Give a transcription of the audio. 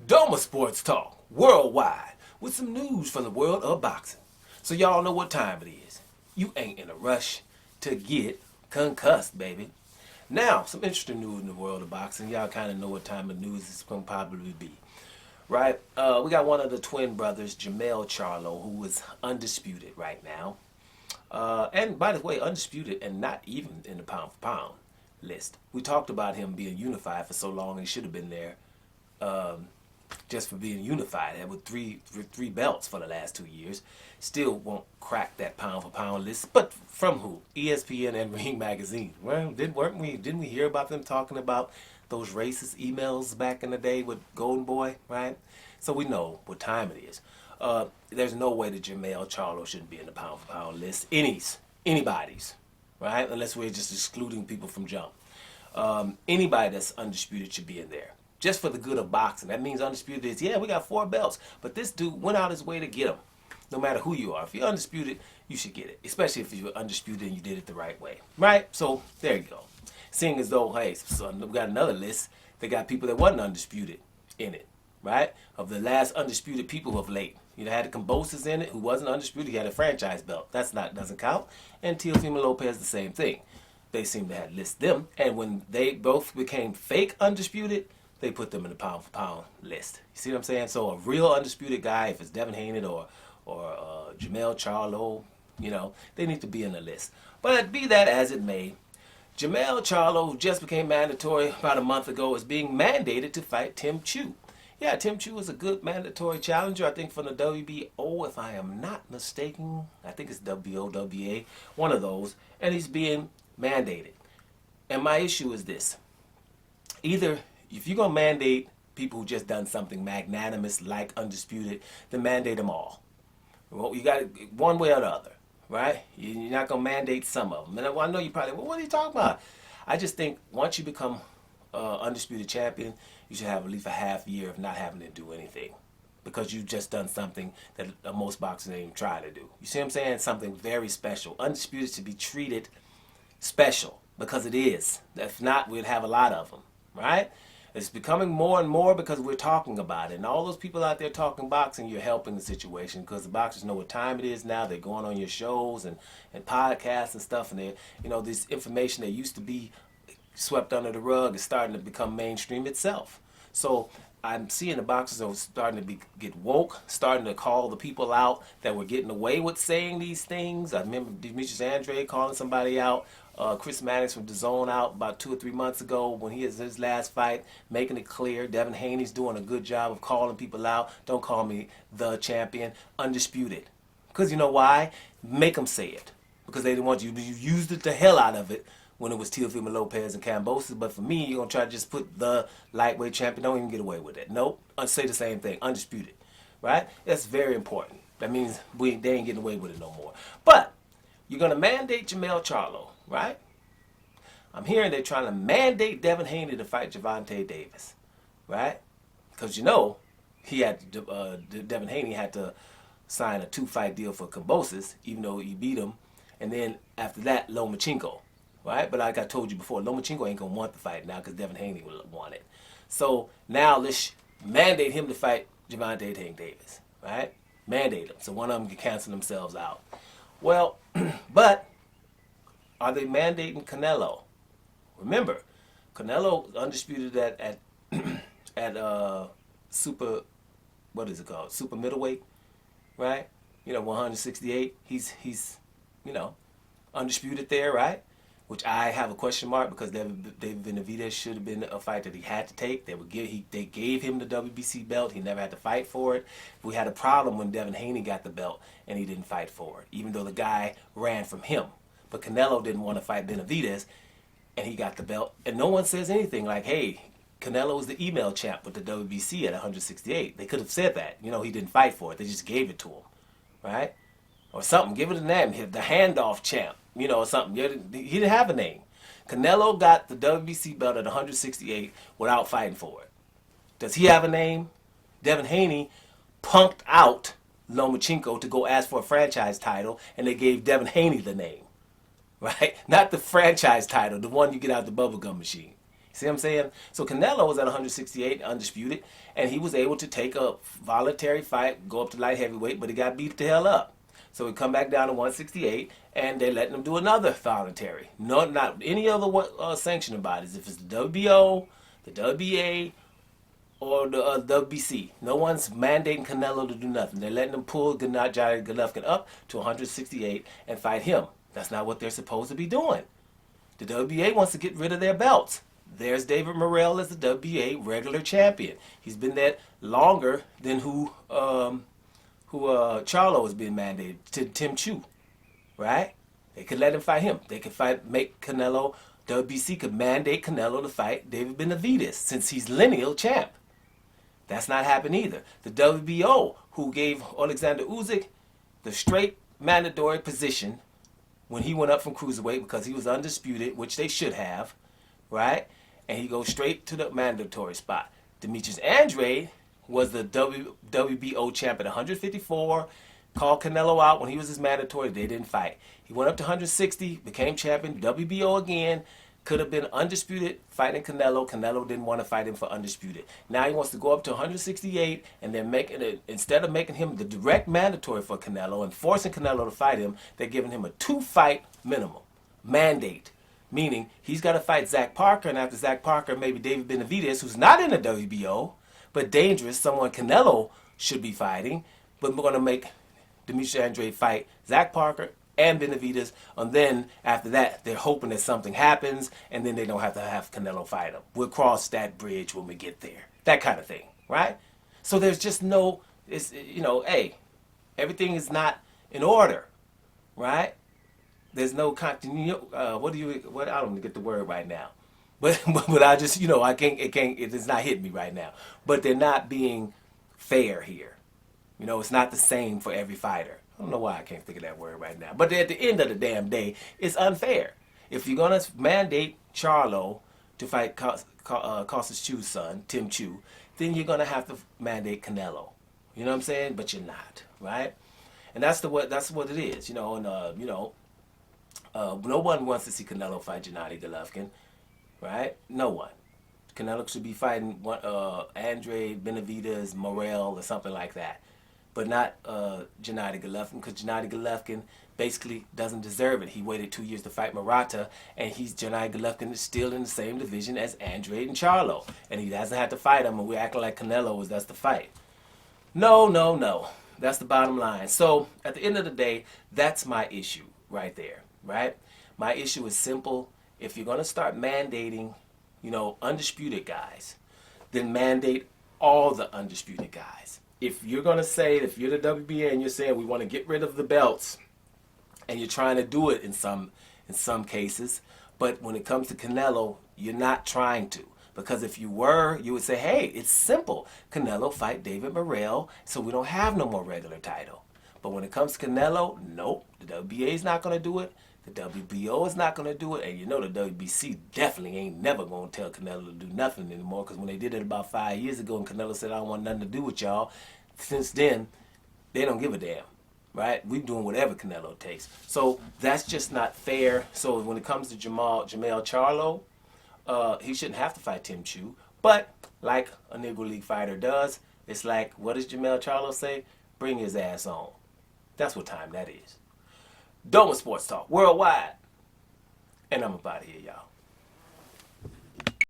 Doma Sports Talk worldwide with some news from the world of boxing. So y'all know what time it is. You ain't in a rush to get concussed, baby. Now, some interesting news in the world of boxing. Y'all kind of know what time of news it's going to probably be. Right? We got one of the twin brothers, Jermell Charlo, who is undisputed right now. And by the way, undisputed and not even in the pound for pound list. We talked about him being unified for so long, he should have been there just for being unified. And with three belts for the last 2 years, still won't crack that pound for pound list. But from who? ESPN and Ring Magazine. Well, didn't we hear about them talking about those racist emails back in the day with Golden Boy, right? So we know what time it is. There's no way that Jermell Charlo shouldn't be in the pound for pound list. Anybody's, right? Unless we're just excluding people from jump. Anybody that's undisputed should be in there. Just for the good of boxing. That means undisputed is, yeah, we got 4 belts, but this dude went out his way to get them. No matter who you are. If you're undisputed, you should get it. Especially if you're undisputed and you did it the right way. Right? So, there you go. Seeing as though, hey, so we got another list. They got people that wasn't undisputed in it. Right? Of the last undisputed people of late. You had the Comboses in it, who wasn't undisputed. He had a franchise belt. Doesn't count. And Teofimo Lopez, the same thing. They seem to have listed them. And when they both became fake undisputed, they put them in the pound for pound list. You see what I'm saying? So a real undisputed guy, if it's Devin Haney or Jermell Charlo, you know, they need to be in the list. But be that as it may, Jermell Charlo, who just became mandatory about a month ago, is being mandated to fight Tszyu. Yeah, Tszyu is a good mandatory challenger, I think, from the WBO, if I am not mistaken. I think it's WOWA, one of those. And he's being mandated. And my issue is this. Either, if you're going to mandate people who just done something magnanimous like undisputed, then mandate them all. Well, you got it one way or the other, right? You're not going to mandate some of them. And I know you probably, well, what are you talking about? I just think once you become undisputed champion, you should have at least a half year of not having to do anything. Because you've just done something that most boxers ain't even try to do. You see what I'm saying? Something very special. Undisputed should be treated special. Because it is. If not, we'd have a lot of them. Right? It's becoming more and more because we're talking about it. And all those people out there talking boxing, you're helping the situation because the boxers know what time it is now. They're going on your shows and podcasts and stuff. And they, you know, this information that used to be swept under the rug is starting to become mainstream itself. So I'm seeing the boxers are starting to get woke, starting to call the people out that were getting away with saying these things. I remember Demetrius Andrade calling somebody out. Chris Mannix from DAZN out about 2 or 3 months ago when he has his last fight, making it clear. Devin Haney's doing a good job of calling people out. Don't call me the champion. Undisputed. Because you know why? Make them say it. Because they didn't want you. You used it the hell out of it when it was Teofimo Lopez and Cambosis. But for me, you're going to try to just put the lightweight champion. Don't even get away with it. Nope. Say the same thing. Undisputed. Right? That's very important. That means they ain't getting away with it no more. But you're going to mandate Jermell Charlo. Right? I'm hearing they're trying to mandate Devin Haney to fight Gervonta Davis. Right? Because you know, Devin Haney had to sign a 2-fight deal for Kambosos, even though he beat him. And then after that, Lomachenko. Right? But like I told you before, Lomachenko ain't going to want the fight now because Devin Haney will want it. So now let's mandate him to fight Gervonta Davis. Right? Mandate him. So one of them can cancel themselves out. Well, but are they mandating Canelo? Remember, Canelo undisputed at super, what is it called? Super middleweight, right? You know, 168. He's you know, undisputed there, right? Which I have a question mark because David Benavidez should have been a fight that he had to take. They gave him the WBC belt. He never had to fight for it. We had a problem when Devin Haney got the belt and he didn't fight for it, even though the guy ran from him. But Canelo didn't want to fight Benavidez, and he got the belt. And no one says anything like, hey, Canelo is the email champ with the WBC at 168. They could have said that. You know, he didn't fight for it. They just gave it to him, right? Or something. Give it a name. The handoff champ, you know, or something. He didn't have a name. Canelo got the WBC belt at 168 without fighting for it. Does he have a name? Devin Haney punked out Lomachenko to go ask for a franchise title, and they gave Devin Haney the name. Right? Not the franchise title, the one you get out the bubblegum machine. See what I'm saying? So Canelo was at 168, undisputed, and he was able to take a voluntary fight, go up to light heavyweight, but he got beat the hell up. So he come back down to 168, and they're letting him do another voluntary. No, not any other sanctioning bodies. If it's the WBO, the WBA, or the WBC, no one's mandating Canelo to do nothing. They're letting him pull Gennady Golovkin up to 168 and fight him. That's not what they're supposed to be doing. The WBA wants to get rid of their belts. There's David Morrell as the WBA regular champion. He's been that longer than who Charlo has been mandated to Tszyu, right? They could let him fight him. They could make Canelo. WBC could mandate Canelo to fight David Benavidez since he's lineal champ. That's not happened either. The WBO, who gave Alexander Usyk the straight mandatory position when he went up from cruiserweight because he was undisputed, which they should have, right? And he goes straight to the mandatory spot. Demetrius Andrade was the WBO champ at 154, called Canelo out when he was his mandatory. They didn't fight. He went up to 160, became champion, WBO again, could have been undisputed fighting Canelo. Canelo didn't want to fight him for undisputed. Now he wants to go up to 168 and they're making it, instead of making him the direct mandatory for Canelo and forcing Canelo to fight him, they're giving him a 2-fight minimum mandate. Meaning he's got to fight Zach Parker, and after Zach Parker, maybe David Benavidez, who's not in the WBO, but dangerous, someone Canelo should be fighting. But we're going to make Demetrius Andrade fight Zach Parker and Benavidez, and then after that, they're hoping that something happens, and then they don't have to have Canelo fight him. We'll cross that bridge when we get there. That kind of thing, right? So there's just no, it's, you know, hey, everything is not in order, right? There's no continuity. I don't get the word right now. But I just, you know, it's not hitting me right now. But they're not being fair here. You know, it's not the same for every fighter. I don't know why I can't think of that word right now. But at the end of the damn day, it's unfair. If you're going to mandate Charlo to fight Tszyu's son, Tszyu, then you're going to have to mandate Canelo. You know what I'm saying? But you're not, right? And that's what it is, you know. And no one wants to see Canelo fight Gennady Golovkin, right? No one. Canelo should be fighting Andrade, Benavidez, Morrell, or something like that. But not Gennady Golovkin, because Gennady Golovkin basically doesn't deserve it. He waited 2 years to fight Murata, and Gennady Golovkin is still in the same division as Andrade and Charlo. And he hasn't had to fight him, and we're acting like Canelo that's the fight. No, no, no. That's the bottom line. So, at the end of the day, that's my issue right there, right? My issue is simple. If you're going to start mandating, you know, undisputed guys, then mandate all the undisputed guys. If you're going to say, if you're the WBA and you're saying we want to get rid of the belts, and you're trying to do it in some cases, but when it comes to Canelo, you're not trying to. Because if you were, you would say, hey, it's simple. Canelo fight David Morrell, so we don't have no more regular title. But when it comes to Canelo, nope, the WBA is not going to do it. The WBO is not going to do it. And you know the WBC definitely ain't never going to tell Canelo to do nothing anymore, because when they did it about 5 years ago and Canelo said, I don't want nothing to do with y'all, since then, they don't give a damn. Right? We're doing whatever Canelo takes. So that's just not fair. So when it comes to Jermell Charlo, he shouldn't have to fight Tszyu. But like a Negro League fighter does, it's like, what does Jermell Charlo say? Bring his ass on. That's what time that is. Doma Sports Talk Worldwide. And I'm about to here, y'all.